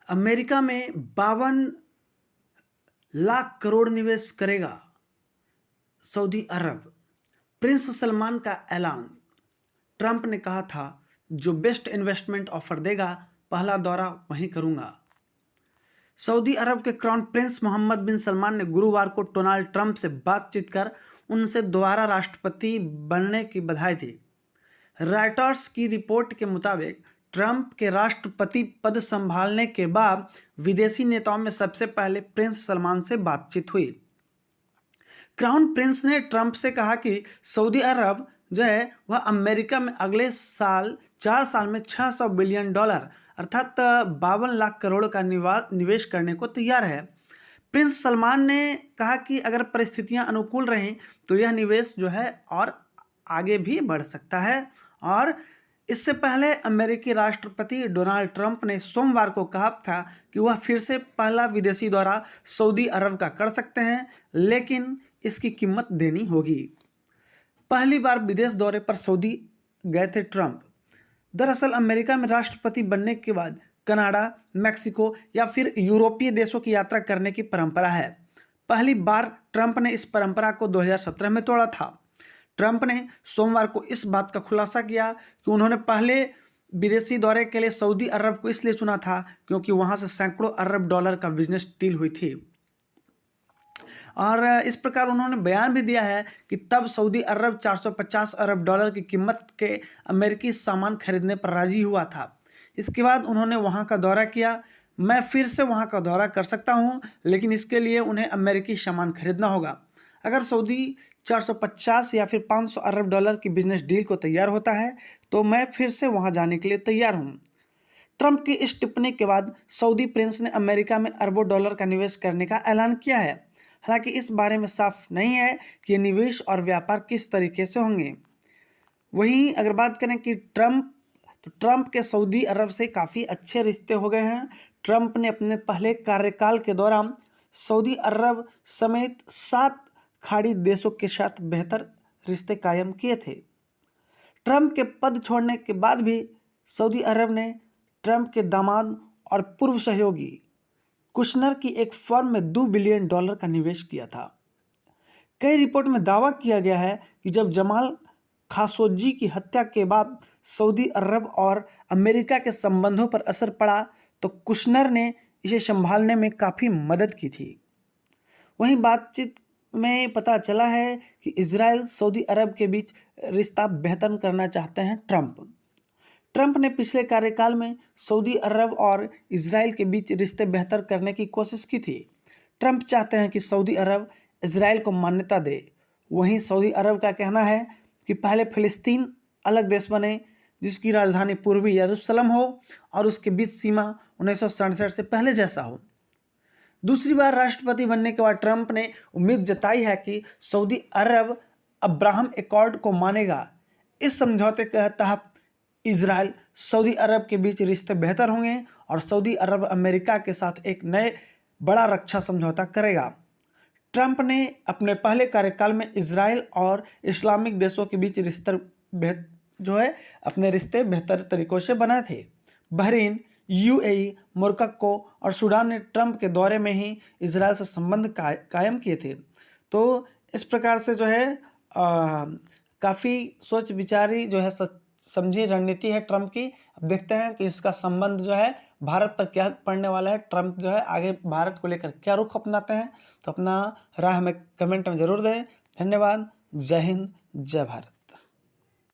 America में 52 लाख करोड़ निवेश करेगा सऊदी अरब। प्रिंस सलमान का ऐलान। ट्रंप ने कहा था जो बेस्ट इन्वेस्टमेंट ऑफर देगा पहला दौरा वहीं करूंगा। सऊदी अरब के क्राउन प्रिंस मोहम्मद बिन सलमान ने गुरुवार को डोनाल्ड ट्रंप से बातचीत कर उनसे दोबारा राष्ट्रपति बनने की बधाई दी। रॉयटर्स की रिपोर्ट के मुताबिक ट्रंप के राष्ट्रपति पद संभालने के बाद विदेशी नेताओं में सबसे पहले प्रिंस सलमान से बातचीत हुई। क्राउन प्रिंस ने ट्रंप से कहा कि सऊदी अरब जो है वह अमेरिका में अगले साल 4 साल में $600 बिलियन अर्थात 52 लाख करोड़ का निवेश करने को तैयार है। प्रिंस सलमान ने कहा कि अगर परिस्थितियां अनुकूल रहें तो यह निवेश जो है और आगे भी बढ़ सकता है। और इससे पहले अमेरिकी राष्ट्रपति डोनाल्ड ट्रंप ने सोमवार को कहा था कि वह फिर से पहला विदेशी दौरा सऊदी अरब का कर सकते हैं, लेकिन इसकी कीमत देनी होगी। पहली बार विदेश दौरे पर सऊदी गए थे ट्रंप। दरअसल अमेरिका में राष्ट्रपति बनने के बाद कनाडा, मैक्सिको या फिर यूरोपीय देशों की यात्रा करने की परंपरा है। पहली बार ट्रंप ने इस परंपरा को 2017 में तोड़ा था। ट्रंप ने सोमवार को इस बात का खुलासा किया कि उन्होंने पहले विदेशी दौरे के लिए सऊदी अरब को इसलिए चुना था क्योंकि वहां से सैकड़ों अरब डॉलर का बिजनेस डील हुई थी। और इस प्रकार उन्होंने बयान भी दिया है कि तब सऊदी अरब 450 अरब डॉलर की कीमत के अमेरिकी सामान खरीदने पर राजी हुआ था। इसके बाद उन्होंने वहां का दौरा किया। मैं फिर से वहां का दौरा कर सकता हूं, लेकिन इसके लिए उन्हें अमेरिकी सामान खरीदना होगा। अगर सऊदी 450 या फिर 500 अरब डॉलर की बिजनेस डील को तैयार होता है तो मैं फिर से वहां जाने के लिए तैयार हूं। ट्रंप की इस टिप्पणी के बाद सऊदी प्रिंस ने अमेरिका में अरबों डॉलर का निवेश करने का ऐलान किया है। हालांकि इस बारे में साफ नहीं है कि ये निवेश और व्यापार किस तरीके से होंगे। वहीं अगर बात करें कि ट्रंप के सऊदी अरब से काफ़ी अच्छे रिश्ते हो गए हैं। ट्रंप ने अपने पहले कार्यकाल के दौरान सऊदी अरब समेत 7 खाड़ी देशों के साथ बेहतर रिश्ते कायम किए थे। ट्रंप के पद छोड़ने के बाद भी सऊदी अरब ने ट्रंप के दामाद और पूर्व सहयोगी कुशनर की एक फर्म में $2 बिलियन का निवेश किया था। कई रिपोर्ट में दावा किया गया है कि जब जमाल खाशोगी की हत्या के बाद सऊदी अरब और अमेरिका के संबंधों पर असर पड़ा तो कुशनर ने इसे संभालने में काफ़ी मदद की थी। वहीं बातचीत में पता चला है कि इजराइल सऊदी अरब के बीच रिश्ता बेहतर करना चाहते हैं ट्रंप ने पिछले कार्यकाल में सऊदी अरब और इजराइल के बीच रिश्ते बेहतर करने की कोशिश की थी। ट्रंप चाहते हैं कि सऊदी अरब इजराइल को मान्यता दे। वहीं सऊदी अरब का कहना है कि पहले फिलिस्तीन अलग देश बने जिसकी राजधानी पूर्वी यरूशलेम हो और उसके बीच सीमा 1967 से पहले जैसा हो। दूसरी बार राष्ट्रपति बनने के बाद ट्रंप ने उम्मीद जताई है कि सऊदी अरब अब्राहम एकॉर्ड को मानेगा। इस समझौते के तहत इजराइल सऊदी अरब के बीच रिश्ते बेहतर होंगे और सऊदी अरब अमेरिका के साथ एक नए बड़ा रक्षा समझौता करेगा। ट्रंप ने अपने पहले कार्यकाल में इजराइल और इस्लामिक देशों के बीच अपने रिश्ते बेहतर तरीकों से बनाए थे। बहरीन, यूएई, मोरक्को और सूडान ने ट्रंप के दौरे में ही इजराइल से संबंध कायम किए थे। तो इस प्रकार से जो है काफ़ी सोच विचारी जो है समझी रणनीति है ट्रंप की। अब देखते हैं कि इसका संबंध जो है भारत पर क्या पड़ने वाला है। ट्रंप जो है आगे भारत को लेकर क्या रुख अपनाते हैं। तो अपना राय हमें कमेंट में ज़रूर दें। धन्यवाद। जय हिंद, जय भारत।